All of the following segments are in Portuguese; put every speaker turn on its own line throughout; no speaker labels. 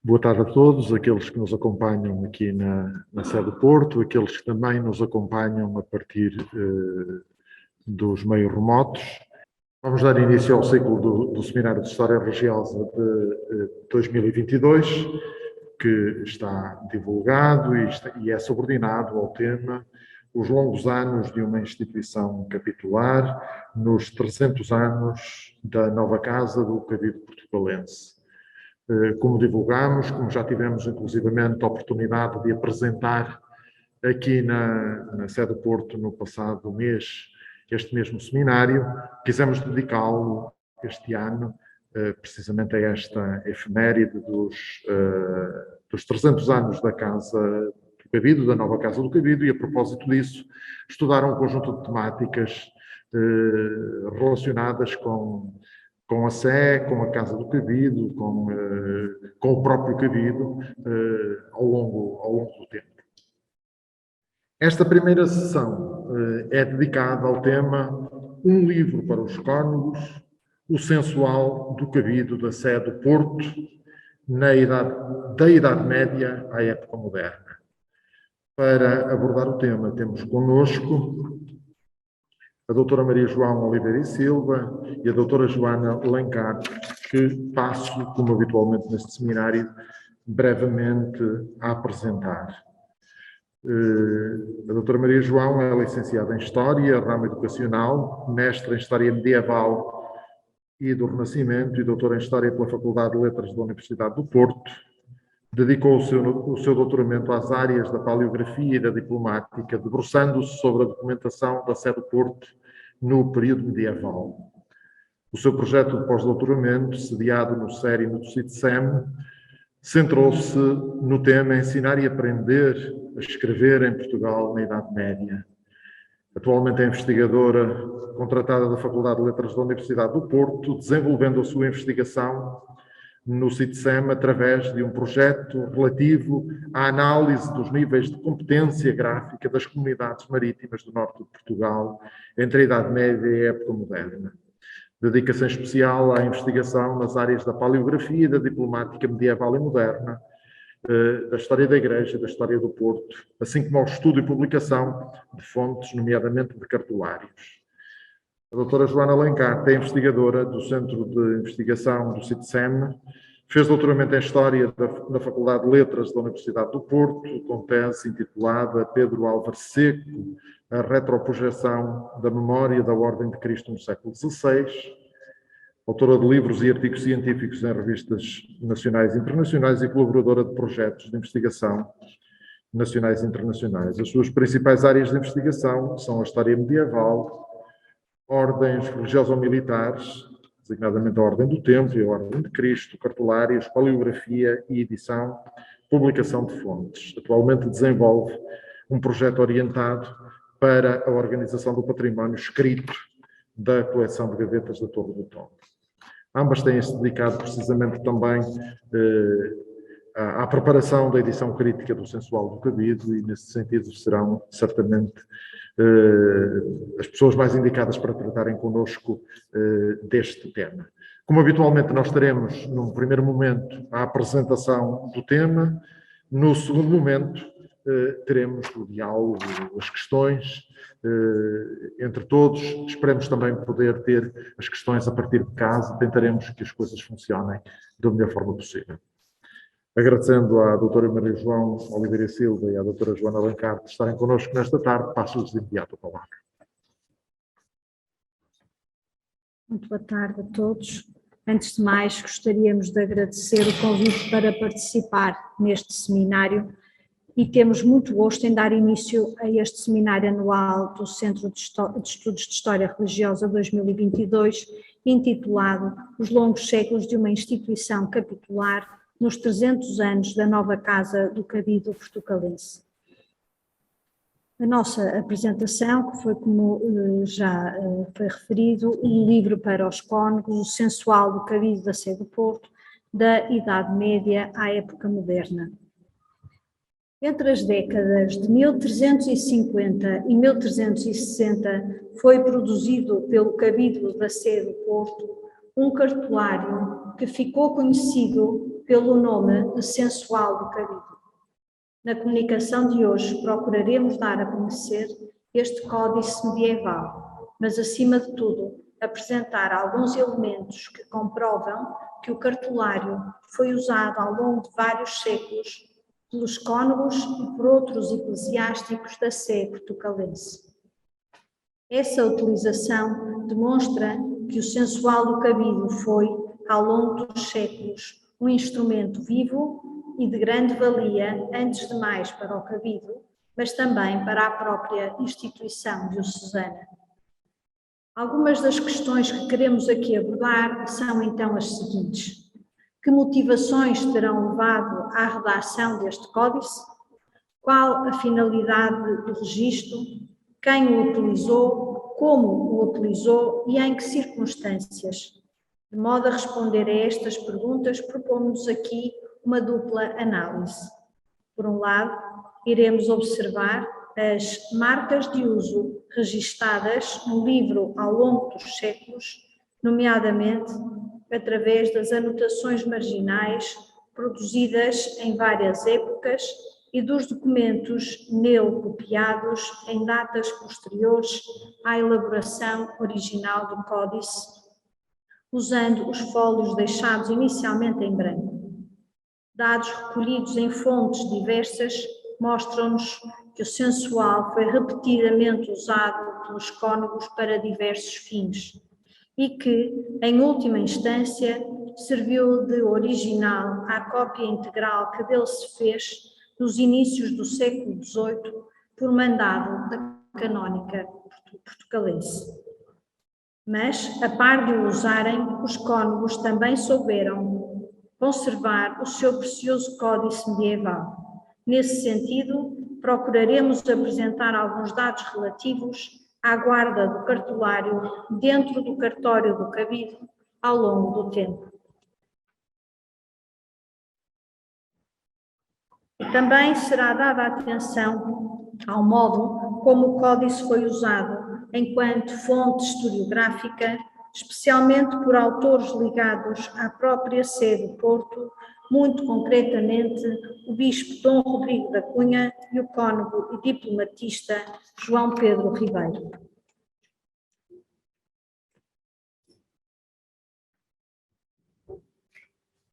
Boa tarde a todos, aqueles que nos acompanham aqui na sede do Porto, aqueles que também nos acompanham a partir dos meios remotos. Vamos dar início ao ciclo do Seminário de História Religiosa de 2022, que está divulgado e é subordinado ao tema Os longos anos de uma instituição capitular nos 300 anos da nova Casa do Cabido Portucalense. Como divulgamos, como já tivemos inclusivamente a oportunidade de apresentar aqui na sede do Porto no passado mês, este mesmo seminário, quisemos dedicá-lo este ano precisamente a esta efeméride dos 300 anos da Casa do Cabido, da nova Casa do Cabido, e a propósito disso, estudar um conjunto de temáticas relacionadas com a Sé, com a Casa do Cabido, com o próprio Cabido, ao longo do tempo. Esta primeira sessão é dedicada ao tema Um livro para os cônegos, o sensual do Cabido da Sé do Porto, da Idade Média à época moderna. Para abordar o tema, temos connosco a doutora Maria João Oliveira e Silva e a doutora Joana Alencar, que passo, como habitualmente neste seminário, brevemente a apresentar. A doutora Maria João é licenciada em História, ramo educacional, mestre em História Medieval e do Renascimento e doutora em História pela Faculdade de Letras da Universidade do Porto. Dedicou o seu doutoramento às áreas da paleografia e da diplomática, debruçando-se sobre a documentação da Sé do Porto no período medieval. O seu projeto de pós-doutoramento, sediado no CERI e no CITSEM, centrou-se no tema Ensinar e Aprender a Escrever em Portugal na Idade Média. Atualmente é investigadora contratada da Faculdade de Letras da Universidade do Porto, desenvolvendo a sua investigação no CITSEM através de um projeto relativo à análise dos níveis de competência gráfica das comunidades marítimas do norte de Portugal entre a Idade Média e a época moderna. Dedica-se em especial à investigação nas áreas da paleografia e da diplomática medieval e moderna, da história da Igreja e da história do Porto, assim como ao estudo e publicação de fontes, nomeadamente de cartulários. A doutora Joana Alencar é investigadora do Centro de Investigação do CITSEM, fez doutoramento em História da Faculdade de Letras da Universidade do Porto, com tese intitulada Pedro Álvares Seco, a retroprojeção da memória da Ordem de Cristo no século XVI, autora de livros e artigos científicos em revistas nacionais e internacionais e colaboradora de projetos de investigação nacionais e internacionais. As suas principais áreas de investigação são a história medieval, ordens religioso-militares, designadamente a Ordem do Templo e a Ordem de Cristo, cartulários, paleografia e edição, publicação de fontes. Atualmente desenvolve um projeto orientado para a organização do património escrito da coleção de gavetas da Torre do Tombo. Ambas têm-se dedicado precisamente também à preparação da edição crítica do Sensual do Cabido e, nesse sentido, serão certamente as pessoas mais indicadas para tratarem connosco deste tema. Como habitualmente nós teremos, num primeiro momento, a apresentação do tema, no segundo momento teremos o diálogo, as questões entre todos. Esperemos também poder ter as questões a partir de casa, tentaremos que as coisas funcionem da melhor forma possível. Agradecendo à doutora Maria João Oliveira Silva e à doutora Joana Alencar por estarem connosco nesta tarde, passo-lhes de imediato a palavra.
Muito boa tarde a todos. Antes de mais, gostaríamos de agradecer o convite para participar neste seminário e temos muito gosto em dar início a este seminário anual do Centro de Estudos de História Religiosa 2022, intitulado Os Longos Séculos de uma Instituição Capitular nos 300 anos da nova Casa do Cabido Portucalense. A nossa apresentação, que foi, como já foi referido, um livro para os cônegos, o sensual do Cabido da Sé do Porto, da Idade Média à época moderna. Entre as décadas de 1350 e 1360 foi produzido pelo Cabido da Sé do Porto um cartulário que ficou conhecido pelo nome de sensual do cabido. Na comunicação de hoje procuraremos dar a conhecer este códice medieval, mas acima de tudo apresentar alguns elementos que comprovam que o cartulário foi usado ao longo de vários séculos pelos cônegos e por outros eclesiásticos da Sé portucalense. Essa utilização demonstra que o sensual do cabido foi, ao longo dos séculos, um instrumento vivo e de grande valia, antes de mais para o cabido, mas também para a própria instituição diocesana. Algumas das questões que queremos aqui abordar são então as seguintes. Que motivações terão levado à redação deste códice? Qual a finalidade do registro? Quem o utilizou? Como o utilizou e em que circunstâncias? De modo a responder a estas perguntas, propomos aqui uma dupla análise. Por um lado, iremos observar as marcas de uso registadas no livro ao longo dos séculos, nomeadamente através das anotações marginais produzidas em várias épocas e dos documentos nele copiados em datas posteriores à elaboração original do códice, usando os fólios deixados inicialmente em branco. Dados recolhidos em fontes diversas mostram-nos que o sensual foi repetidamente usado pelos cônegos para diversos fins e que, em última instância, serviu de original à cópia integral que dele se fez nos inícios do século XVIII por mandado da canónica portucalense. Mas, a par de o usarem, os cônegos também souberam conservar o seu precioso códice medieval. Nesse sentido, procuraremos apresentar alguns dados relativos à guarda do cartulário dentro do cartório do cabido ao longo do tempo. Também será dada atenção ao modo como o códice foi usado enquanto fonte historiográfica, especialmente por autores ligados à própria Sé do Porto, muito concretamente o bispo Dom Rodrigo da Cunha e o cônego e diplomatista João Pedro Ribeiro.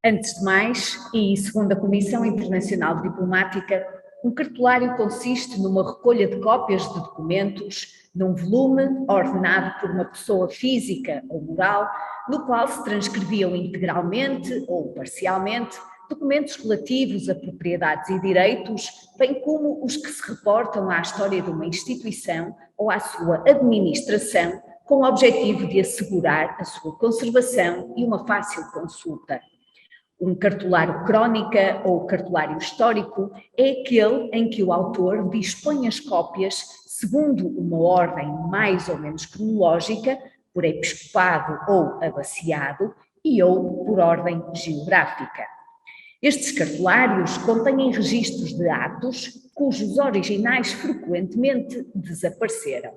Antes de mais, e segundo a Comissão Internacional Diplomática, um cartulário consiste numa recolha de cópias de documentos num volume ordenado por uma pessoa física ou moral, no qual se transcreviam integralmente ou parcialmente documentos relativos a propriedades e direitos, bem como os que se reportam à história de uma instituição ou à sua administração, com o objetivo de assegurar a sua conservação e uma fácil consulta. Um cartulário crónica ou cartulário histórico é aquele em que o autor dispõe as cópias segundo uma ordem mais ou menos cronológica, por episcopado ou abaciado, e ou por ordem geográfica. Estes cartulários contêm registros de atos cujos originais frequentemente desapareceram.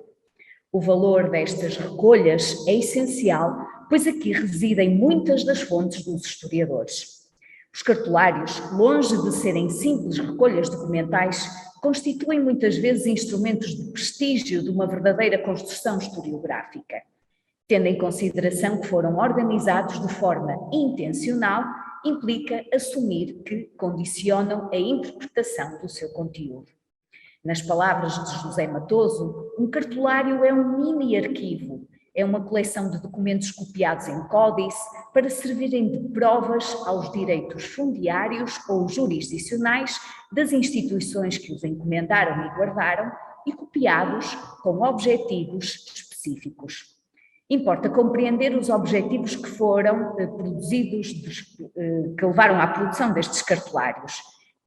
O valor destas recolhas é essencial, pois aqui residem muitas das fontes dos historiadores. Os cartulários, longe de serem simples recolhas documentais, constituem muitas vezes instrumentos de prestígio de uma verdadeira construção historiográfica, tendo em consideração que foram organizados de forma intencional, implica assumir que condicionam a interpretação do seu conteúdo. Nas palavras de José Matoso, um cartulário é um mini-arquivo, é uma coleção de documentos copiados em códice para servirem de provas aos direitos fundiários ou jurisdicionais das instituições que os encomendaram e guardaram e copiados com objetivos específicos. Importa compreender os objetivos que foram produzidos, que levaram à produção destes cartulários.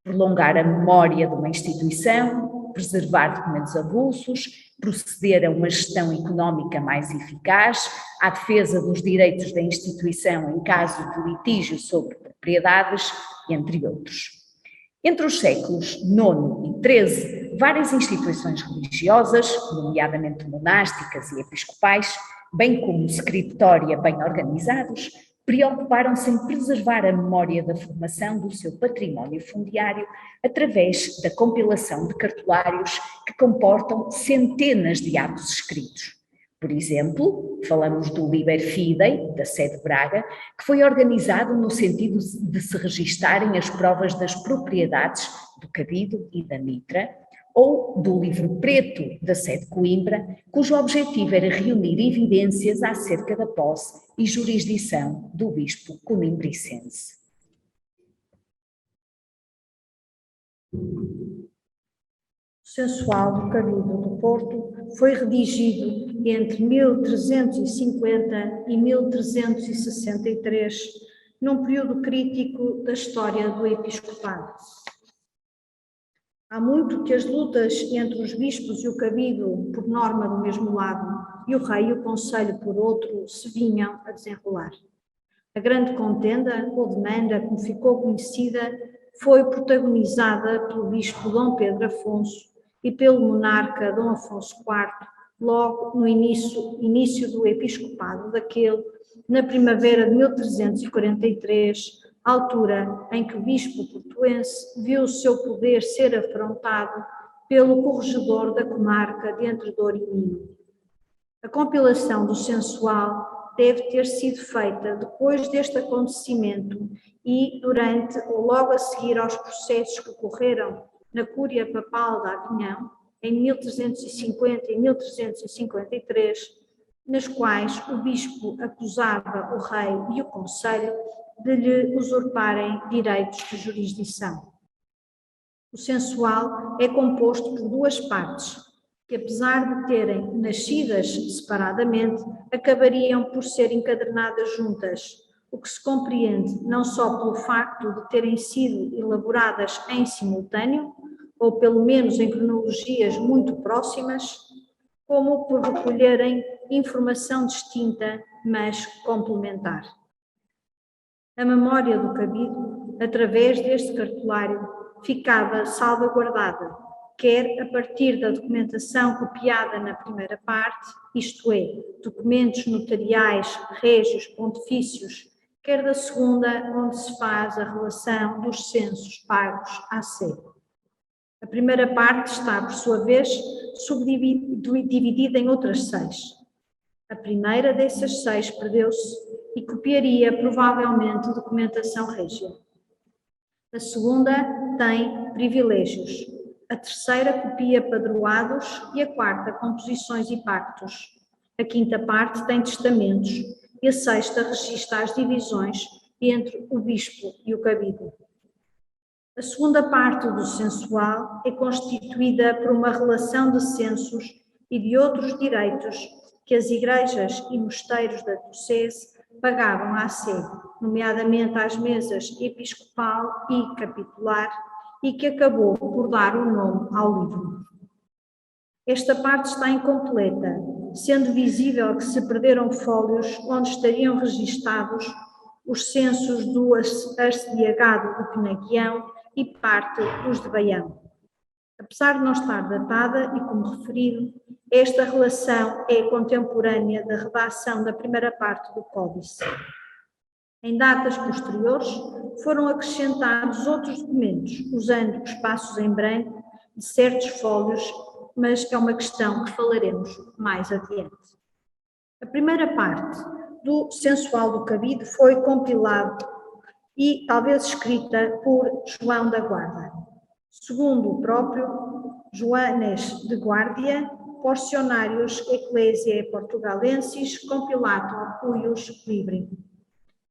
Prolongar a memória de uma instituição, preservar documentos avulsos, proceder a uma gestão económica mais eficaz, à defesa dos direitos da instituição em caso de litígio sobre propriedades, entre outros. Entre os séculos IX e XIII, várias instituições religiosas, nomeadamente monásticas e episcopais, bem como scriptoria bem organizados, preocuparam-se em preservar a memória da formação do seu património fundiário através da compilação de cartolários que comportam centenas de atos escritos. Por exemplo, falamos do Liber Fidei, da sede de Braga, que foi organizado no sentido de se registarem as provas das propriedades do Cabido e da Mitra, ou do Livro Preto, da sede de Coimbra, cujo objetivo era reunir evidências acerca da posse e jurisdição do bispo conimbricense.
O Censual do Cabido do Porto foi redigido entre 1350 e 1363, num período crítico da história do episcopado. Há muito que as lutas entre os bispos e o cabido, por norma do mesmo lado, e o rei e o conselho por outro, se vinham a desenrolar. A grande contenda, ou demanda, como ficou conhecida, foi protagonizada pelo bispo Dom Pedro Afonso e pelo monarca Dom Afonso IV, logo no início do episcopado daquele, na primavera de 1343, altura em que o bispo portuense viu o seu poder ser afrontado pelo corregedor da comarca de Entre Douro e Minho. A compilação do censual deve ter sido feita depois deste acontecimento e durante ou logo a seguir aos processos que ocorreram na Cúria Papal de Avignon, em 1350 e 1353, nas quais o bispo acusava o rei e o conselho de lhe usurparem direitos de jurisdição. O censual é composto por duas partes, que apesar de terem nascidas separadamente, acabariam por ser encadernadas juntas, o que se compreende não só pelo facto de terem sido elaboradas em simultâneo, ou pelo menos em cronologias muito próximas, como por recolherem informação distinta, mas complementar. A memória do cabido, através deste cartolário, ficava salvaguardada, quer a partir da documentação copiada na primeira parte, isto é, documentos notariais, régios, pontifícios, quer da segunda, onde se faz a relação dos censos pagos à sede. A primeira parte está, por sua vez, subdividida em outras 6. A primeira dessas 6 perdeu-se e copiaria provavelmente documentação régia. A segunda tem privilégios. A terceira copia padroados e a quarta composições e pactos. A quinta parte tem testamentos e a sexta registra as divisões entre o bispo e o cabido. A segunda parte do censual é constituída por uma relação de censos e de outros direitos que as igrejas e mosteiros da diocese pagavam à sede, nomeadamente às mesas episcopal e capitular, e que acabou por dar o nome ao livro. Esta parte está incompleta, sendo visível que se perderam fólios onde estariam registados os censos do arcediagado de Penaguião e parte dos de Baião. Apesar de não estar datada e como referido, esta relação é contemporânea da redação da primeira parte do Códice. Em datas posteriores, foram acrescentados outros documentos, usando espaços em branco de certos fólios, mas é uma questão que falaremos mais adiante. A primeira parte do censual do cabido foi compilado e talvez escrita por João da Guarda. Segundo o próprio Joanes de Guardia, Porcionários Ecclesiae Portugalensis compilator cuius libri.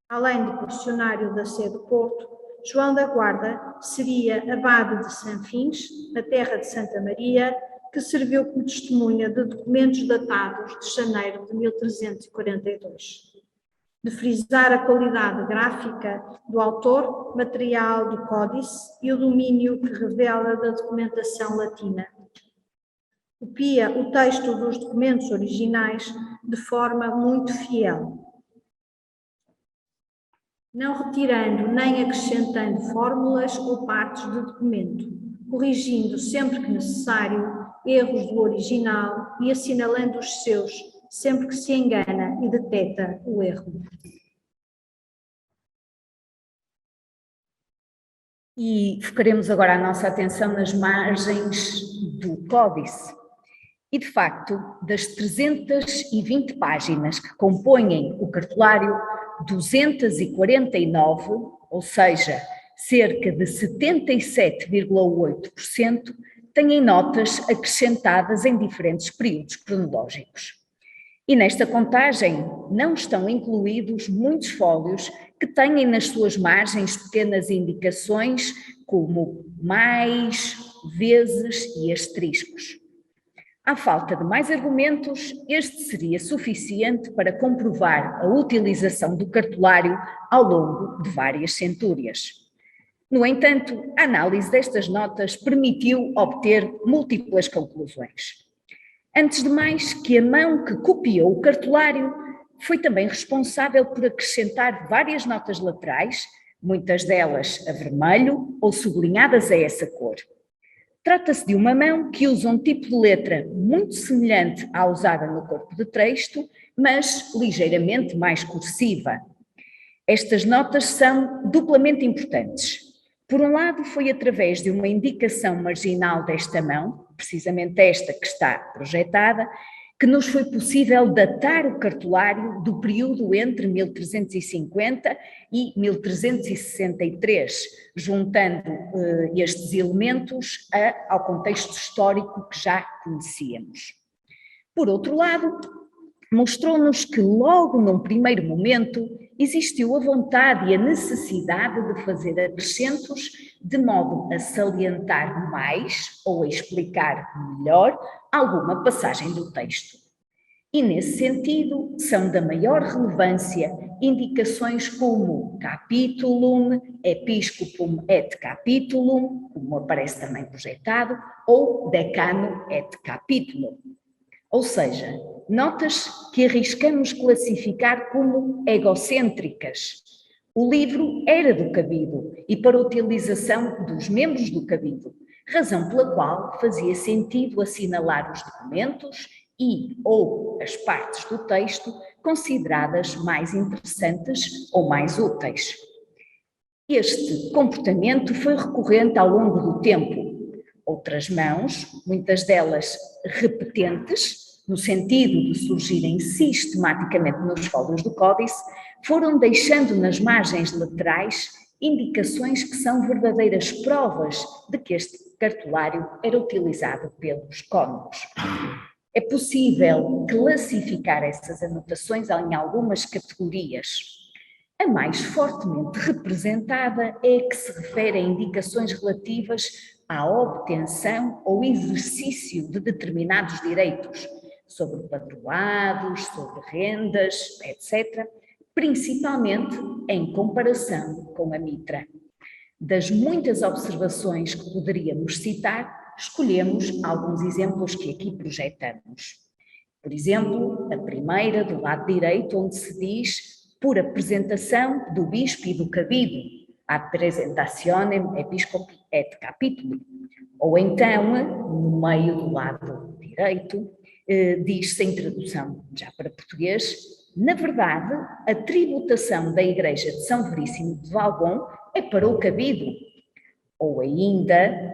Além de porcionário da sede do Porto, João da Guarda seria abade de Sanfins, na terra de Santa Maria, que serviu como testemunha de documentos datados de janeiro de 1342. De frisar a qualidade gráfica do autor, material do Códice e o domínio que revela da documentação latina. Copia o texto dos documentos originais de forma muito fiel, não retirando nem acrescentando fórmulas ou partes de documento, corrigindo sempre que necessário erros do original e assinalando os seus sempre que se engana e detecta o erro.
E focaremos agora a nossa atenção nas margens do Códice. E, de facto, das 320 páginas que compõem o cartolário, 249, ou seja, cerca de 77,8%, têm notas acrescentadas em diferentes períodos cronológicos. E nesta contagem não estão incluídos muitos fólios que têm nas suas margens pequenas indicações como mais, vezes e asteriscos. À falta de mais argumentos, este seria suficiente para comprovar a utilização do cartolário ao longo de várias centúrias. No entanto, a análise destas notas permitiu obter múltiplas conclusões. Antes de mais, que a mão que copiou o cartolário foi também responsável por acrescentar várias notas laterais, muitas delas a vermelho ou sublinhadas a essa cor. Trata-se de uma mão que usa um tipo de letra muito semelhante à usada no corpo de texto, mas ligeiramente mais cursiva. Estas notas são duplamente importantes. Por um lado, foi através de uma indicação marginal desta mão, precisamente esta que está projetada, que nos foi possível datar o cartolário do período entre 1350 e 1363, juntando estes elementos ao contexto histórico que já conhecíamos. Por outro lado, mostrou-nos que logo num primeiro momento existiu a vontade e a necessidade de fazer acrescentos de modo a salientar mais ou a explicar melhor alguma passagem do texto. E nesse sentido são da maior relevância indicações como capitulum, episcopum et capitulum, como aparece também projetado, ou decano et capitulum. Ou seja, notas que arriscamos classificar como egocêntricas. O livro era do cabido e para utilização dos membros do cabido, razão pela qual fazia sentido assinalar os documentos e ou as partes do texto consideradas mais interessantes ou mais úteis. Este comportamento foi recorrente ao longo do tempo. Outras mãos, muitas delas repetentes, no sentido de surgirem sistematicamente nos fólios do Códice, foram deixando nas margens laterais indicações que são verdadeiras provas de que este cartolário era utilizado pelos cônegos. É possível classificar essas anotações em algumas categorias. A mais fortemente representada é a que se refere a indicações relativas à obtenção ou exercício de determinados direitos, sobre patroados, sobre rendas, etc., principalmente em comparação com a mitra. Das muitas observações que poderíamos citar, escolhemos alguns exemplos que aqui projetamos. Por exemplo, a primeira, do lado direito, onde se diz por apresentação do bispo e do cabido, apresentationem episcopi et capituli. Ou então, no meio do lado direito, diz-se em tradução já para português, na verdade, a tributação da Igreja de São Veríssimo de Valbom é para o cabido. Ou ainda,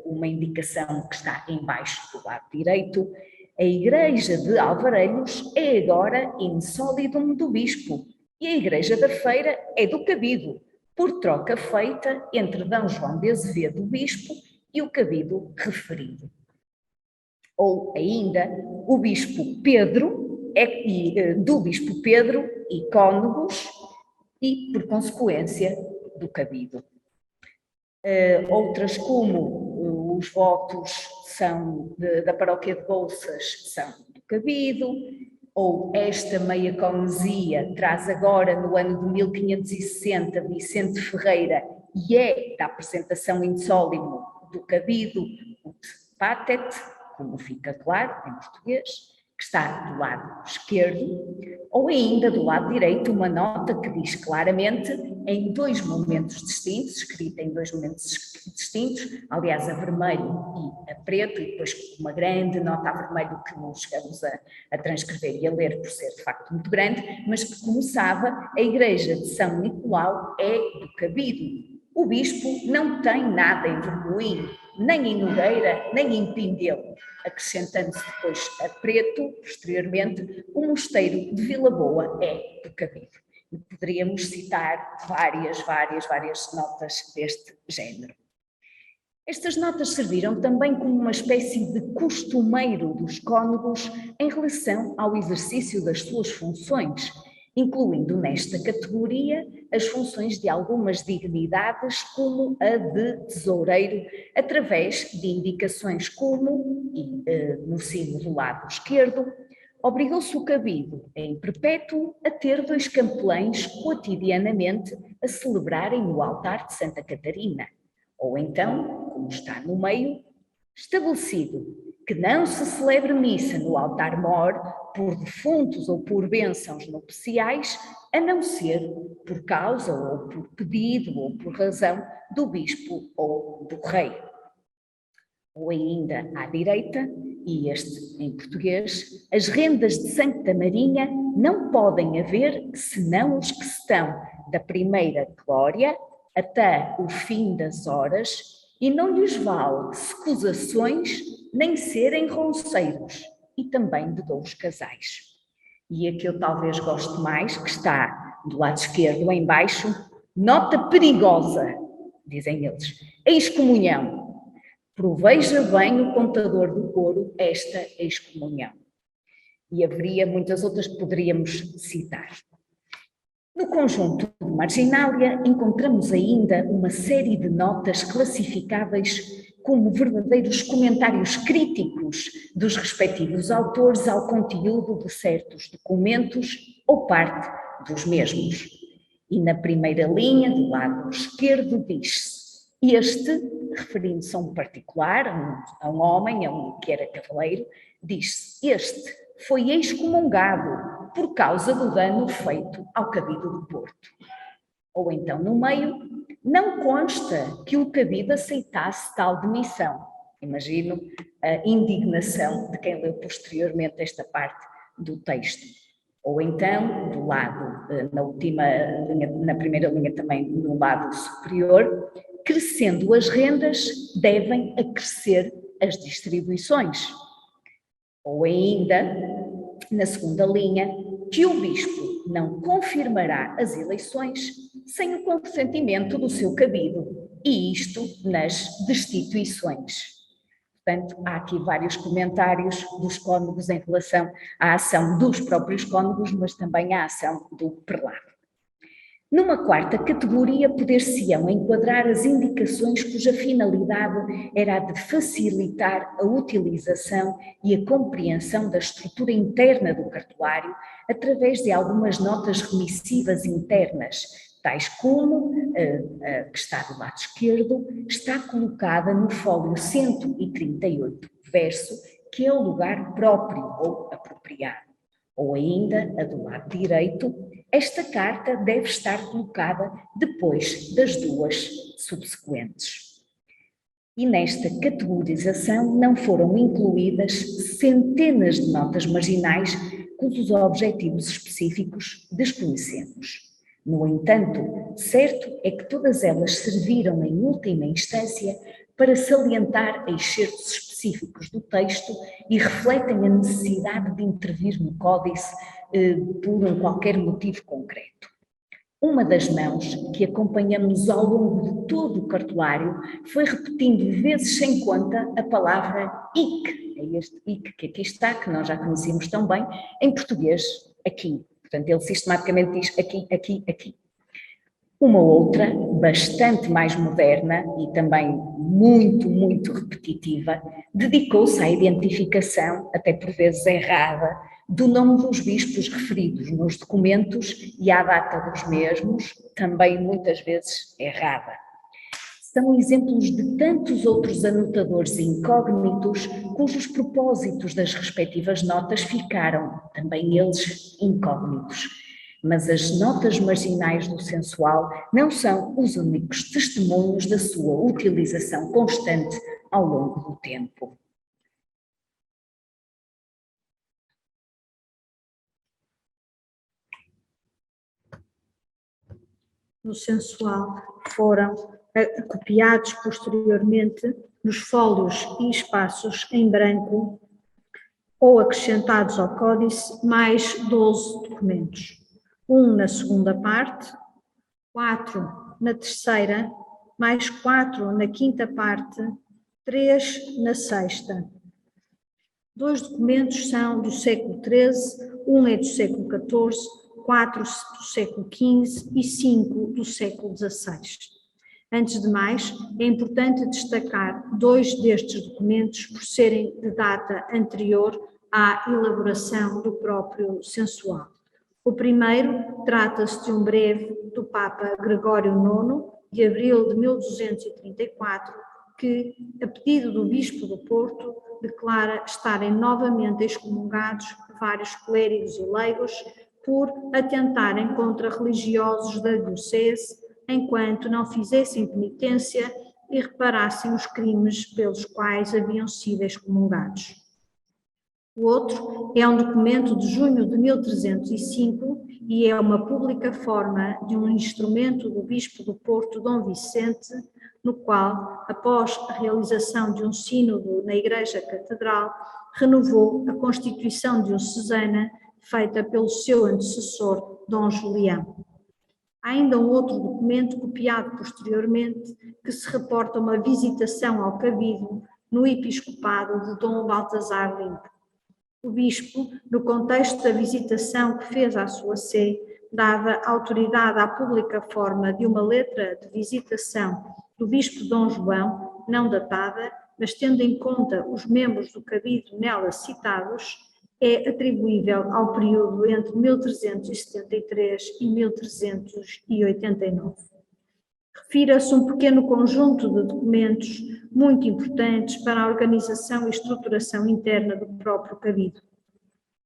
uma indicação que está em baixo do lado direito, a Igreja de Alvarelhos é agora in solidum do bispo e a Igreja da Feira é do cabido, por troca feita entre D. João de Azevedo, o bispo, e o cabido referido. Ou ainda, o bispo Pedro, do bispo Pedro e cônegos e, por consequência, do cabido. Outras como os votos são da paróquia de Bolsas são do cabido, ou esta meia-conesia traz agora no ano de 1560 Vicente Ferreira e é da apresentação in solimo do cabido, ut patet, como fica claro em português, que está do lado esquerdo, ou ainda do lado direito uma nota que diz claramente em dois momentos distintos, escrita em dois momentos distintos, aliás a vermelho e a preto, e depois uma grande nota a vermelho que não chegamos a transcrever e a ler por ser de facto muito grande, mas que começava a Igreja de São Nicolau é do cabido. O bispo não tem nada em Vermoinho, nem em Nogueira, nem em Pindelo, acrescentando-se depois a Preto, posteriormente, o mosteiro de Vila Boa é do Cabido. E poderíamos citar várias notas deste género. Estas notas serviram também como uma espécie de costumeiro dos cônegos em relação ao exercício das suas funções, incluindo nesta categoria as funções de algumas dignidades, como a de tesoureiro, através de indicações como, no sino do lado esquerdo, obrigou-se o Cabido, em perpétuo, a ter 2 capelães cotidianamente a celebrarem no altar de Santa Catarina. Ou então, como está no meio, estabelecido que não se celebre missa no altar-mor por defuntos ou por bênçãos nupciais, a não ser por causa ou por pedido ou por razão do bispo ou do rei. Ou ainda à direita, e este em português, as rendas de Santa Marinha não podem haver senão os que estão da primeira glória até o fim das horas, e não lhes vale escusações nem serem ronceiros, e também de 2 casais. E a que eu talvez goste mais, que está do lado esquerdo em baixo, nota perigosa, dizem eles, excomunhão. Proveja bem o contador do coro esta excomunhão. E haveria muitas outras que poderíamos citar. No conjunto de marginália encontramos ainda uma série de notas classificáveis como verdadeiros comentários críticos dos respectivos autores ao conteúdo de certos documentos ou parte dos mesmos. E na primeira linha, do lado esquerdo, diz-se: este, referindo-se a um particular, a um homem, a um que era cavaleiro, diz-se: este foi excomungado por causa do dano feito ao Cabido do Porto. Ou então, no meio, não consta que o Cabido aceitasse tal demissão. Imagino a indignação de quem leu posteriormente esta parte do texto. Ou então, do lado, na última linha, na primeira linha também, no lado superior, crescendo as rendas, devem acrescer as distribuições. Ou ainda, na segunda linha, que o bispo não confirmará as eleições sem o consentimento do seu cabido, e isto nas destituições. Portanto, há aqui vários comentários dos cônegos em relação à ação dos próprios cônegos, mas também à ação do prelado. Numa quarta categoria, poder-se-ão enquadrar as indicações cuja finalidade era a de facilitar a utilização e a compreensão da estrutura interna do cartuário através de algumas notas remissivas internas, tais como a que está do lado esquerdo, está colocada no fólio 138, verso, que é o lugar próprio ou apropriado. Ou ainda, a do lado direito, esta carta deve estar colocada depois das 2 subsequentes. E nesta categorização não foram incluídas centenas de notas marginais cujos objetivos específicos desconhecemos. No entanto, certo é que todas elas serviram em última instância para salientar excertos específicos do texto e refletem a necessidade de intervir no códice por qualquer motivo concreto. Uma das mãos que acompanhamos ao longo de todo o cartuário foi repetindo vezes sem conta a palavra IC, é este IC que aqui está, que nós já conhecemos tão bem, em português, aqui. Portanto, ele sistematicamente diz aqui, aqui, aqui. Uma outra, bastante mais moderna e também muito repetitiva, dedicou-se à identificação, até por vezes errada, do nome dos bispos referidos nos documentos e à data dos mesmos, também muitas vezes errada. São exemplos de tantos outros anotadores incógnitos cujos propósitos das respectivas notas ficaram, também eles, incógnitos. Mas as notas marginais do sensual não são os únicos testemunhos da sua utilização constante ao longo do tempo.
No sensual foram copiados posteriormente nos fólios e espaços em branco ou acrescentados ao códice, mais 12 documentos. Um na segunda parte, 4 na terceira, mais 4 na quinta parte, 3 na sexta. 2 documentos são do século XIII, um é do século XIV, 4 do século XV e 5 do século XVI. Antes de mais, é importante destacar 2 destes documentos por serem de data anterior à elaboração do próprio censual. O primeiro trata-se de um breve do Papa Gregório IX, de abril de 1234, que, a pedido do Bispo do Porto, declara estarem novamente excomungados vários clérigos e leigos por atentarem contra religiosos da diocese, enquanto não fizessem penitência e reparassem os crimes pelos quais haviam sido excomungados. O outro é um documento de junho de 1305 e é uma pública forma de um instrumento do Bispo do Porto, Dom Vicente, no qual, após a realização de um sínodo na Igreja Catedral, renovou a Constituição diocesana feita pelo seu antecessor, Dom Julião. Há ainda um outro documento copiado posteriormente que se reporta uma visitação ao cabido no episcopado de Dom Baltasar Limpo. O bispo, no contexto da visitação que fez à sua sé, dava autoridade à pública forma de uma letra de visitação do bispo Dom João, não datada, mas tendo em conta os membros do cabido nela citados, é atribuível ao período entre 1373 e 1389. Refira-se um pequeno conjunto de documentos muito importantes para a organização e estruturação interna do próprio cabido.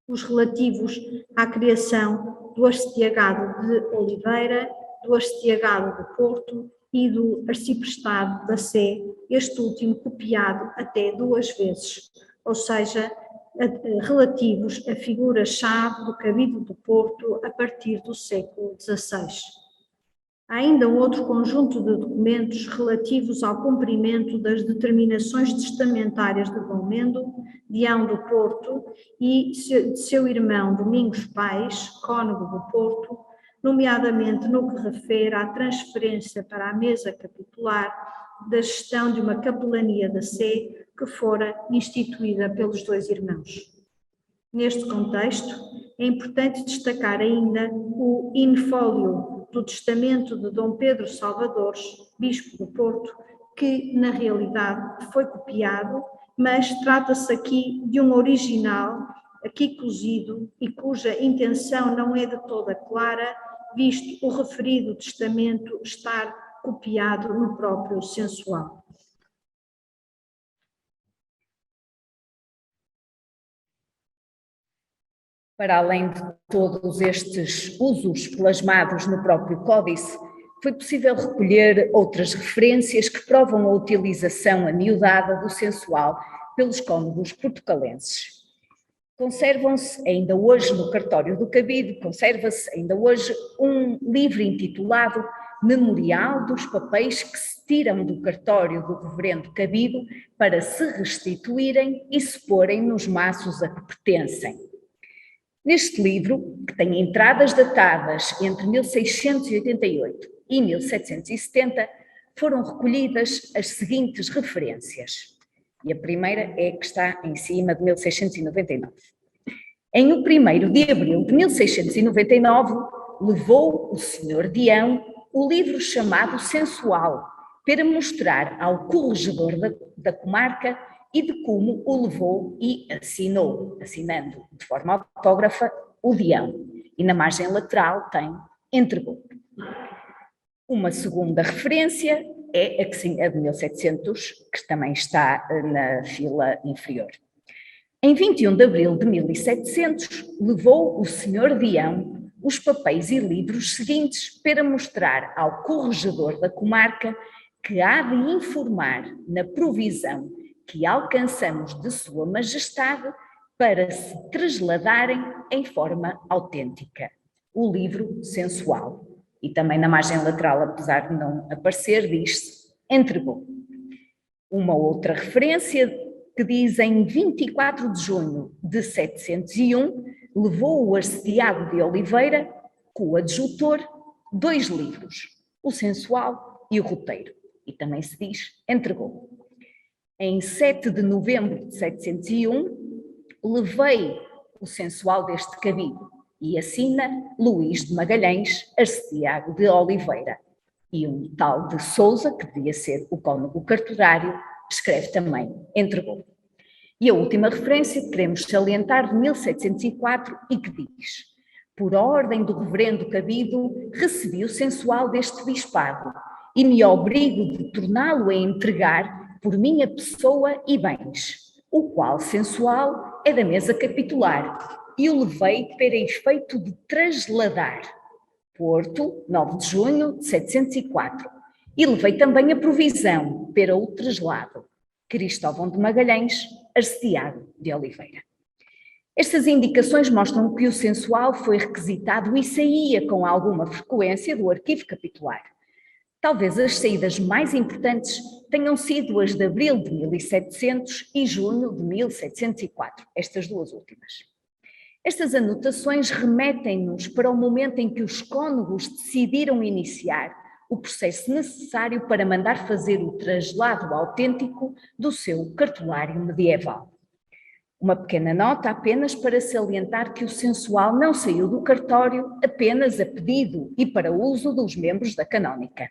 Os relativos à criação do Arcediagado de Oliveira, do Arcediagado do Porto e do Arciprestado da Sé, este último copiado até 2 vezes, ou seja, relativos a figuras-chave do cabido do Porto a partir do século XVI. Há ainda um outro conjunto de documentos relativos ao cumprimento das determinações testamentárias de Dom Mendo, deão do Porto, e de seu irmão Domingos Pais, cônego do Porto, nomeadamente no que refere à transferência para a mesa capitular da gestão de uma capelania da Sé que fora instituída pelos 2 irmãos. Neste contexto, é importante destacar ainda o in-folio do testamento de Dom Pedro Salvadores, bispo do Porto, que na realidade foi copiado, mas trata-se aqui de um original, aqui cozido, e cuja intenção não é de toda clara, visto o referido testamento estar copiado no próprio censual.
Para além de todos estes usos plasmados no próprio códice, foi possível recolher outras referências que provam a utilização amiudada do censual pelos cônegos portucalenses. Conservam-se ainda hoje no cartório do cabido, conserva-se ainda hoje um livro intitulado Memorial dos papéis que se tiram do cartório do reverendo cabido para se restituírem e se porem nos maços a que pertencem. Neste livro, que tem entradas datadas entre 1688 e 1770, foram recolhidas as seguintes referências. E a primeira é que está em cima de 1699. Em o 1º de abril de 1699, levou o senhor Deão o livro chamado Censual, para mostrar ao corregedor da comarca e de como o levou e assinou, assinando de forma autógrafa o Deão. E na margem lateral tem entregou. Uma segunda referência é a de 1700, que também está na fila inferior. Em 21 de abril de 1700, levou o senhor Deão os papéis e livros seguintes para mostrar ao corregedor da comarca que há de informar na provisão que alcançamos de Sua Majestade para se trasladarem em forma autêntica. O livro censual. E também na margem lateral, apesar de não aparecer, diz-se entregou. Uma outra referência que diz em 24 de junho de 701, levou o arcediago de Oliveira, coadjutor, 2 livros, o sensual e o roteiro, e também se diz entregou. Em 7 de novembro de 701, levei o sensual deste cabido, e assina Luís de Magalhães, arcediago de Oliveira. E um tal de Sousa, que devia ser o cônego cartorário, escreve também entregou. E a última referência que queremos salientar, de 1704, e que diz: por ordem do reverendo cabido, recebi o sensual deste bispado e me obrigo de torná-lo a entregar por minha pessoa e bens, o qual sensual é da mesa capitular, e o levei para efeito de trasladar. Porto, 9 de junho de 704. E levei também a provisão para o traslado. Cristóvão de Magalhães, arcediago de Oliveira. Estas indicações mostram que o sensual foi requisitado e saía com alguma frequência do arquivo capitular. Talvez as saídas mais importantes tenham sido as de abril de 1700 e junho de 1704, estas duas últimas. Estas anotações remetem-nos para o momento em que os cônegos decidiram iniciar o processo necessário para mandar fazer o traslado autêntico do seu cartolário medieval. Uma pequena nota apenas para salientar que o sensual não saiu do cartório apenas a pedido e para uso dos membros da canónica.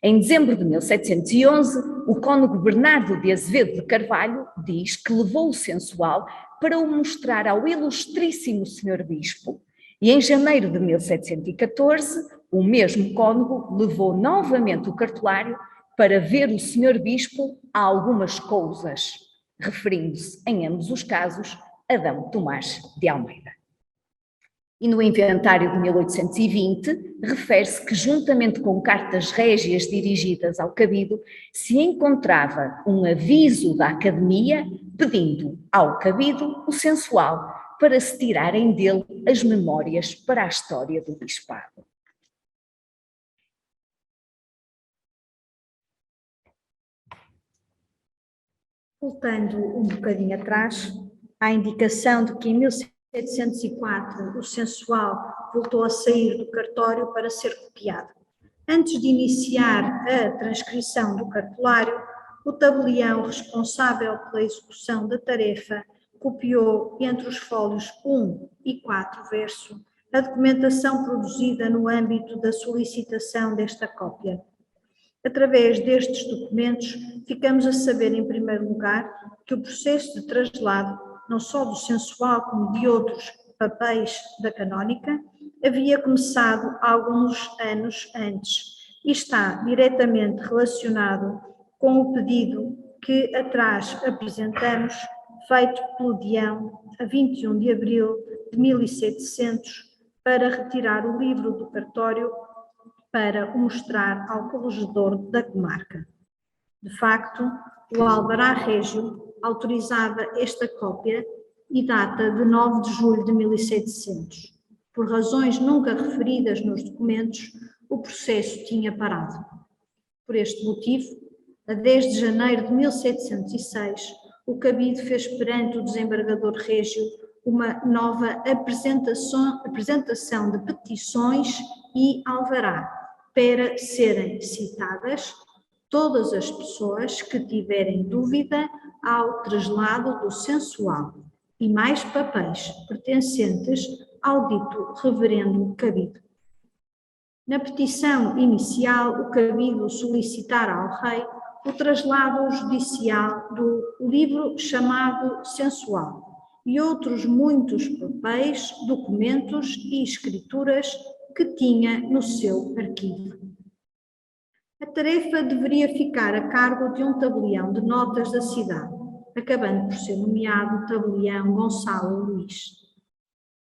Em dezembro de 1711, o cônego Bernardo de Azevedo de Carvalho diz que levou o sensual para o mostrar ao ilustríssimo senhor bispo, e em janeiro de 1714, o mesmo cônego levou novamente o cartolário para ver o senhor bispo a algumas coisas, referindo-se em ambos os casos a D. Tomás de Almeida. E no inventário de 1820, refere-se que, juntamente com cartas régias dirigidas ao cabido, se encontrava um aviso da Academia pedindo ao cabido o sensual para se tirarem dele as memórias para a história do bispado.
Voltando um bocadinho atrás, à indicação de que em 1704 o sensual voltou a sair do cartório para ser copiado. Antes de iniciar a transcrição do cartolário, o tabelião responsável pela execução da tarefa copiou entre os fólios 1 e 4 verso a documentação produzida no âmbito da solicitação desta cópia. Através destes documentos, ficamos a saber, em primeiro lugar, que o processo de traslado, não só do sensual como de outros papéis da canónica, havia começado há alguns anos antes e está diretamente relacionado com o pedido que atrás apresentamos, feito pelo Deão a 21 de abril de 1700, para retirar o livro do cartório para o mostrar ao corregedor da comarca. De facto, o alvará régio autorizava esta cópia e data de 9 de julho de 1700. Por razões nunca referidas nos documentos, o processo tinha parado. Por este motivo, a 10 de janeiro de 1706, o cabido fez perante o desembargador régio uma nova apresentação de petições e alvará para serem citadas todas as pessoas que tiverem dúvida ao traslado do sensual e mais papéis pertencentes ao dito reverendo cabido. Na petição inicial, o cabido solicitara ao rei o traslado judicial do livro chamado sensual e outros muitos papéis, documentos e escrituras que tinha no seu arquivo. A tarefa deveria ficar a cargo de um tabelião de notas da cidade, acabando por ser nomeado tabelião Gonçalo Luís.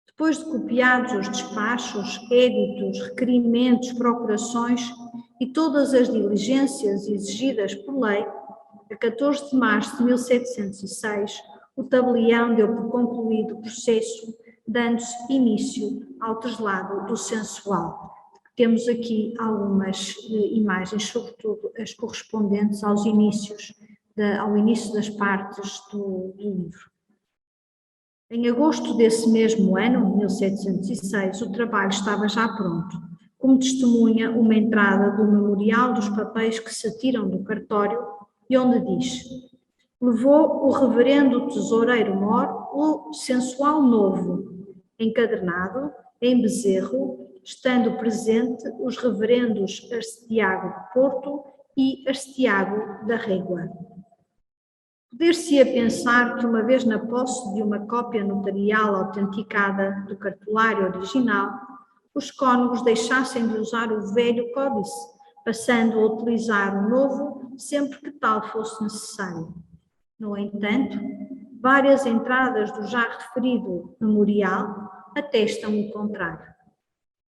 Depois de copiados os despachos, éditos, requerimentos, procurações e todas as diligências exigidas por lei, a 14 de março de 1706, o tabelião deu por concluído o processo, dando-se início ao traslado do sensual, que Temos aqui algumas imagens, sobretudo as correspondentes ao início das partes do livro. Em agosto desse mesmo ano, 1706, o trabalho estava já pronto, como testemunha uma entrada do memorial dos papéis que se tiram do cartório e onde diz: levou o reverendo tesoureiro Mor o sensual novo, encadernado, em bezerro, estando presente os reverendos Arcediago de Porto e Arcediago da Régua. Poder-se-ia pensar que, uma vez na posse de uma cópia notarial autenticada do cartulário original, os cônegos deixassem de usar o velho códice, passando a utilizar o novo sempre que tal fosse necessário. No entanto, várias entradas do já referido memorial atestam o contrário.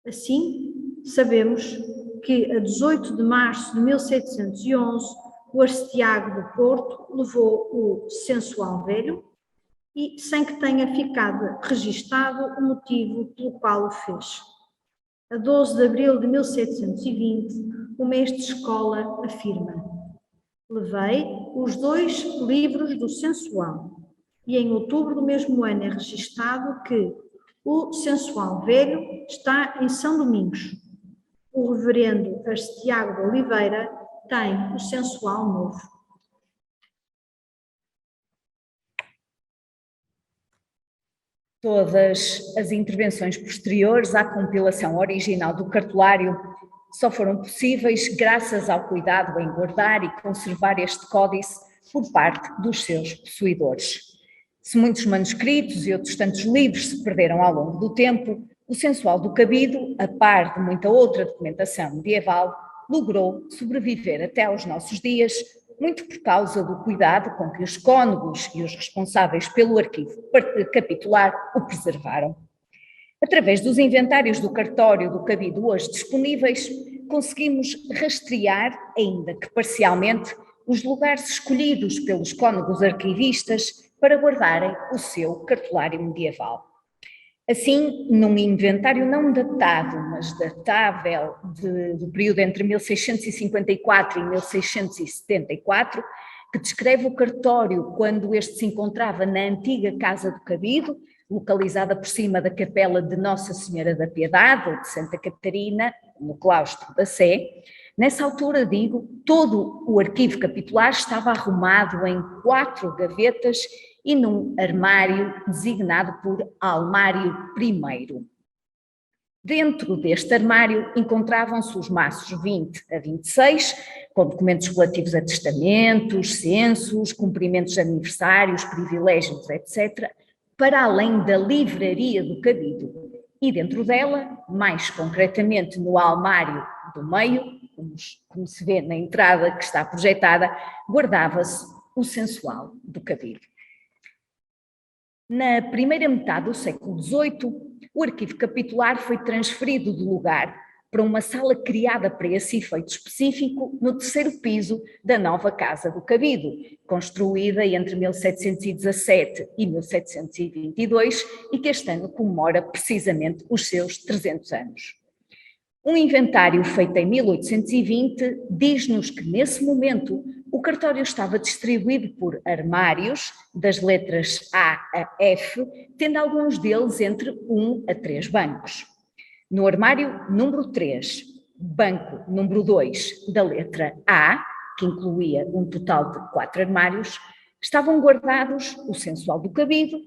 Assim, sabemos que a 18 de março de 1711, o Arcediago do Porto levou o sensual velho e sem que tenha ficado registado o motivo pelo qual o fez. A 12 de abril de 1720, o mestre de escola afirma: levei os 2 livros do sensual e em outubro do mesmo ano é registado que o sensual velho está em São Domingos. O reverendo Arcediago de Oliveira tem o sensual novo.
Todas as intervenções posteriores à compilação original do cartulário só foram possíveis graças ao cuidado em guardar e conservar este códice por parte dos seus possuidores. Se muitos manuscritos e outros tantos livros se perderam ao longo do tempo, o sensual do cabido, a par de muita outra documentação medieval, logrou sobreviver até aos nossos dias, muito por causa do cuidado com que os cônegos e os responsáveis pelo arquivo capitular o preservaram. Através dos inventários do cartório do cabido hoje disponíveis, conseguimos rastrear, ainda que parcialmente, os lugares escolhidos pelos cônegos arquivistas para guardarem o seu cartulário medieval. Assim, num inventário não datado, mas datável do período entre 1654 e 1674, que descreve o cartório quando este se encontrava na antiga Casa do Cabido, localizada por cima da capela de Nossa Senhora da Piedade, ou de Santa Catarina, no claustro da Sé. Nessa altura, todo o arquivo capitular estava arrumado em 4 gavetas e num armário designado por Almário I. Dentro deste armário encontravam-se os maços 20 a 26, com documentos relativos a testamentos, censos, cumprimentos de aniversários, privilégios, etc., para além da livraria do cabido. E dentro dela, mais concretamente no almário do meio, como se vê na entrada que está projetada, guardava-se o sensual do cabido. Na primeira metade do século XVIII, o arquivo capitular foi transferido de lugar para uma sala criada para esse efeito específico no 3º piso da nova Casa do Cabido, construída entre 1717 e 1722 e que este ano comemora precisamente os seus 300 anos. Um inventário feito em 1820 diz-nos que, nesse momento, o cartório estava distribuído por armários, das letras A a F, tendo alguns deles entre 1 a 3 bancos. No armário número 3, banco número 2 da letra A, que incluía um total de 4 armários, estavam guardados o sensual do cabido,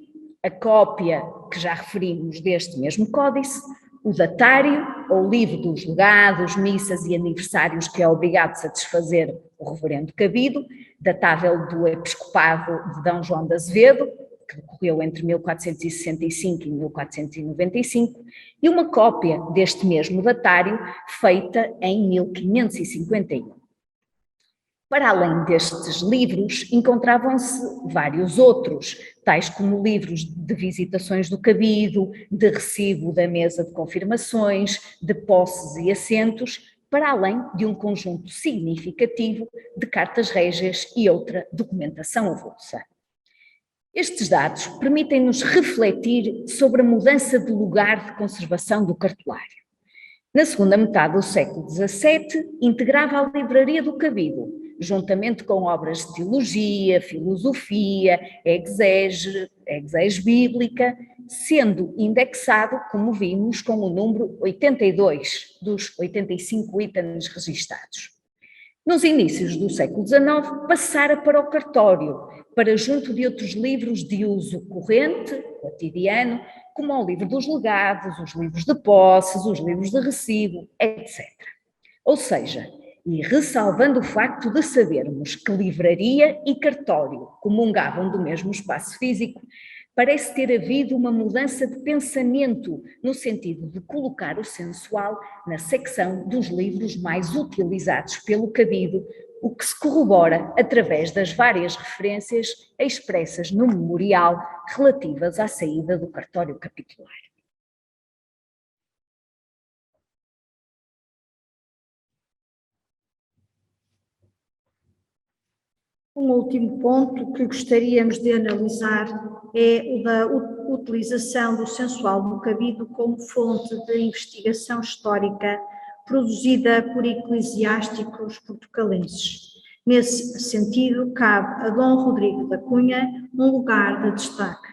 a cópia que já referimos deste mesmo códice, o datário, ou livro dos legados, missas e aniversários que é obrigado a satisfazer o reverendo cabido, datável do episcopado de D. João de Azevedo, que decorreu entre 1465 e 1495, e uma cópia deste mesmo datário feita em 1551. Para além destes livros, encontravam-se vários outros, tais como livros de visitações do cabido, de recibo da mesa de confirmações, de posses e assentos, para além de um conjunto significativo de cartas régias e outra documentação avulsa. Estes dados permitem-nos refletir sobre a mudança de lugar de conservação do cartulário. Na segunda metade do século XVII, integrava a Livraria do Cabido, juntamente com obras de teologia, filosofia, exégese bíblica, sendo indexado, como vimos, com o número 82 dos 85 itens registados. Nos inícios do século XIX, passara para o cartório, para junto de outros livros de uso corrente, cotidiano, como o livro dos legados, os livros de posses, os livros de recibo, etc. Ou seja, e ressalvando o facto de sabermos que livraria e cartório comungavam do mesmo espaço físico, parece ter havido uma mudança de pensamento no sentido de colocar o sensual na secção dos livros mais utilizados pelo cabido, o que se corrobora através das várias referências expressas no memorial relativas à saída do cartório capitular.
Um último ponto que gostaríamos de analisar é o da utilização do sensual do cabido como fonte de investigação histórica produzida por eclesiásticos portucalenses. Nesse sentido, cabe a Dom Rodrigo da Cunha um lugar de destaque.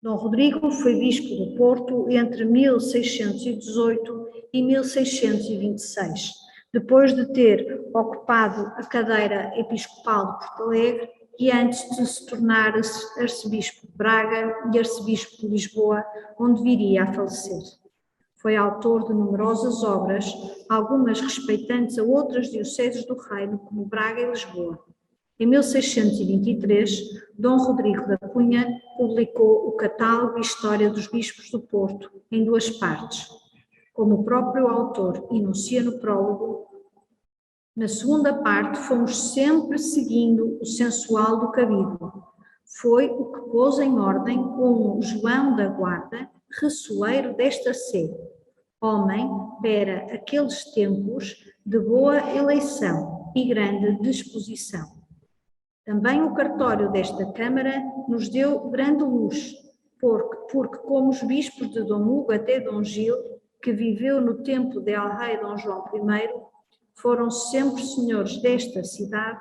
Dom Rodrigo foi bispo do Porto entre 1618 e 1626, depois de ter ocupado a cadeira episcopal de Porto Alegre e antes de se tornar arcebispo de Braga e arcebispo de Lisboa, onde viria a falecer. Foi autor de numerosas obras, algumas respeitantes a outras dioceses do reino, como Braga e Lisboa. Em 1623, Dom Rodrigo da Cunha publicou o Catálogo e História dos Bispos do Porto, em 2 partes. Como o próprio autor enuncia no prólogo, na segunda parte fomos sempre seguindo o sensual do cabido. Foi o que pôs em ordem com João da Guarda, ressoeiro desta sé, homem para aqueles tempos de boa eleição e grande disposição. Também o cartório desta Câmara nos deu grande luz, porque como os bispos de Dom Hugo até Dom Gil, que viveu no tempo de El-Rei Dom João I, foram sempre senhores desta cidade,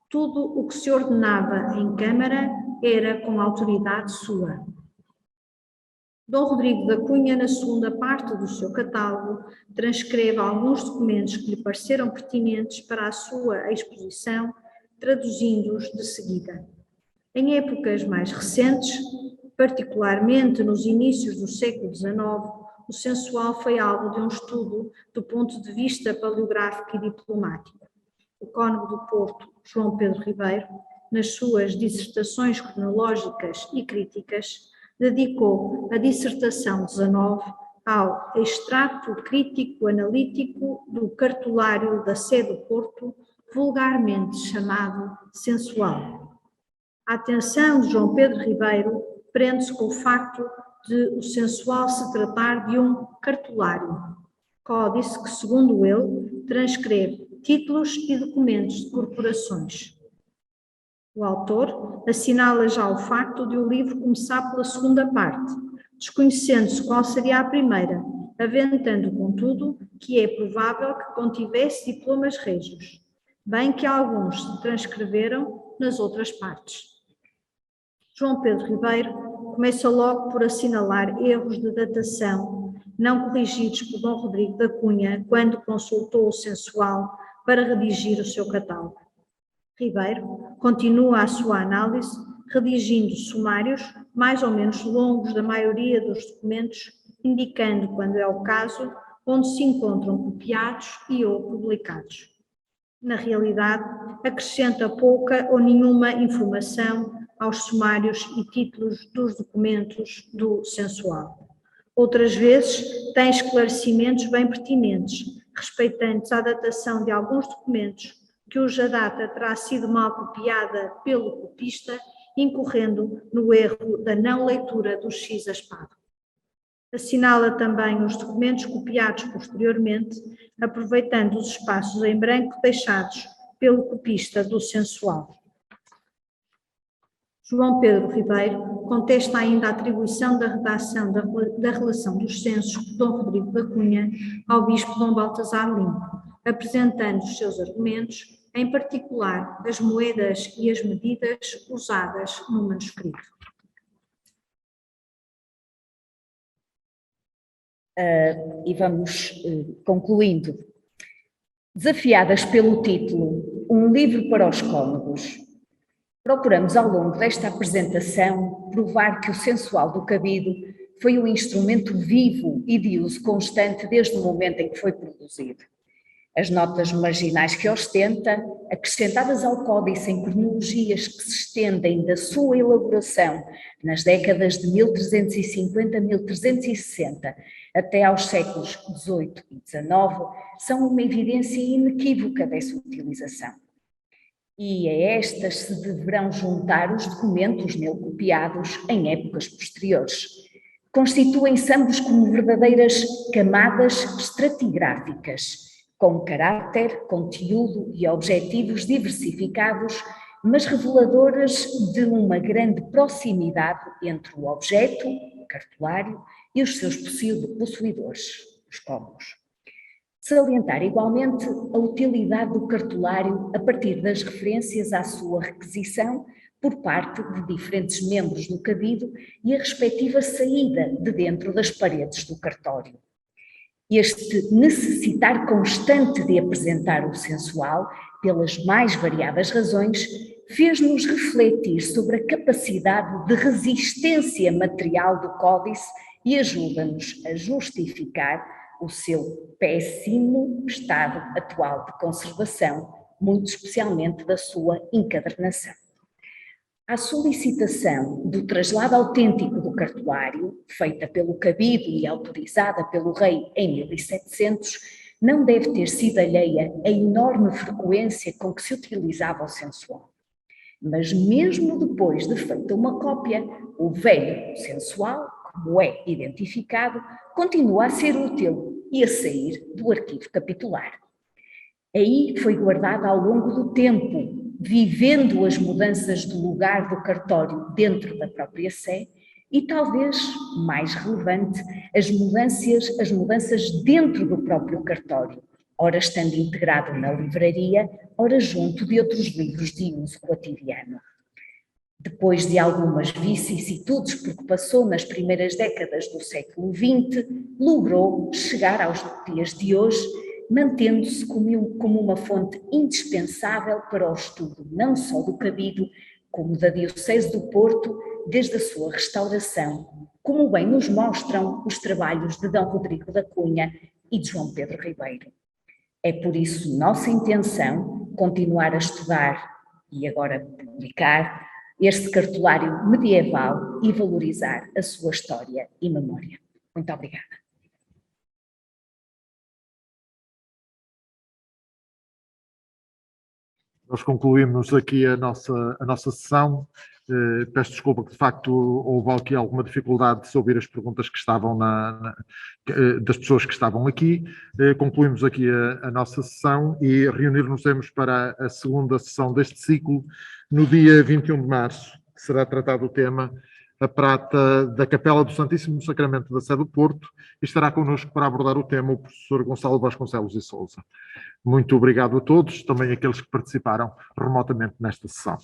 tudo o que se ordenava em Câmara era com autoridade sua. Dom Rodrigo da Cunha, na segunda parte do seu catálogo, transcreve alguns documentos que lhe pareceram pertinentes para a sua exposição, traduzindo-os de seguida. Em épocas mais recentes, particularmente nos inícios do século XIX, o sensual foi alvo de um estudo do ponto de vista paleográfico e diplomático. O cônego do Porto, João Pedro Ribeiro, nas suas dissertações cronológicas e críticas, dedicou a dissertação 19 ao extrato crítico-analítico do cartulário da Sé do Porto, vulgarmente chamado sensual. A atenção de João Pedro Ribeiro prende-se com o facto de o sensual se tratar de um cartulário, códice que, segundo ele, transcreve títulos e documentos de corporações. O autor assinala já o facto de o livro começar pela segunda parte, desconhecendo-se qual seria a primeira, aventando, contudo, que é provável que contivesse diplomas régios, bem que alguns se transcreveram nas outras partes. João Pedro Ribeiro começa logo por assinalar erros de datação não corrigidos por Dom Rodrigo da Cunha quando consultou o sensual para redigir o seu catálogo. Ribeiro continua a sua análise, redigindo sumários mais ou menos longos da maioria dos documentos, indicando, quando é o caso, onde se encontram copiados e ou publicados. Na realidade, acrescenta pouca ou nenhuma informação aos sumários e títulos dos documentos do sensual. Outras vezes, tem esclarecimentos bem pertinentes, respeitantes à datação de alguns documentos, cuja data terá sido mal copiada pelo copista, incorrendo no erro da não leitura do X aspado. Assinala também os documentos copiados posteriormente, aproveitando os espaços em branco deixados pelo copista do sensual. João Pedro Ribeiro contesta ainda a atribuição da redação da relação dos censos de Dom Rodrigo da Cunha ao Bispo Dom Baltasar Limpo, apresentando os seus argumentos, em particular as moedas e as medidas usadas no manuscrito.
E vamos concluindo. Desafiadas pelo título Um livro para os cômodos, procuramos ao longo desta apresentação provar que o sensual do cabido foi um instrumento vivo e de uso constante desde o momento em que foi produzido. As notas marginais que ostenta, acrescentadas ao códice em cronologias que se estendem da sua elaboração nas décadas de 1350 a 1360 até aos séculos XVIII e XIX, são uma evidência inequívoca dessa utilização. E a estas se deverão juntar os documentos nele copiados em épocas posteriores. Constituem-se ambos como verdadeiras camadas estratigráficas, com caráter, conteúdo e objetivos diversificados, mas reveladoras de uma grande proximidade entre o objeto, o cartulário, e os seus possuidores, os cômodos. Salientar igualmente a utilidade do cartulário a partir das referências à sua requisição por parte de diferentes membros do cabido e a respectiva saída de dentro das paredes do cartório. Este necessitar constante de apresentar o sensual, pelas mais variadas razões, fez-nos refletir sobre a capacidade de resistência material do códice e ajuda-nos a justificar o seu péssimo estado atual de conservação, muito especialmente da sua encadernação. A solicitação do traslado autêntico do cartulário, feita pelo cabido e autorizada pelo rei em 1700, não deve ter sido alheia à enorme frequência com que se utilizava o sensual. Mas mesmo depois de feita uma cópia, o velho sensual, como é identificado, continua a ser útil e a sair do arquivo capitular. Aí foi guardado ao longo do tempo, vivendo as mudanças do lugar do cartório dentro da própria sé e, talvez mais relevante, as mudanças dentro do próprio cartório, ora estando integrado na livraria, ora junto de outros livros de uso cotidiano. Depois de algumas vicissitudes, porque passou nas primeiras décadas do século XX, logrou chegar aos dias de hoje, mantendo-se como uma fonte indispensável para o estudo não só do cabido, como da Diocese do Porto, desde a sua restauração, como bem nos mostram os trabalhos de Dom Rodrigo da Cunha e de João Pedro Ribeiro. É por isso nossa intenção continuar a estudar e agora publicar este cartulário medieval e valorizar a sua história e memória. Muito obrigada.
Nós concluímos aqui a nossa sessão. Peço desculpa que, de facto, houve aqui alguma dificuldade de se ouvir as perguntas que estavam das pessoas que estavam aqui. Concluímos aqui a nossa sessão e reunir-nos-emos para a segunda sessão deste ciclo no dia 21 de março, que será tratado o tema a prata da Capela do Santíssimo Sacramento da Sé do Porto, e estará connosco para abordar o tema o professor Gonçalo Vasconcelos e Sousa. Muito obrigado a todos, também aqueles que participaram remotamente nesta sessão.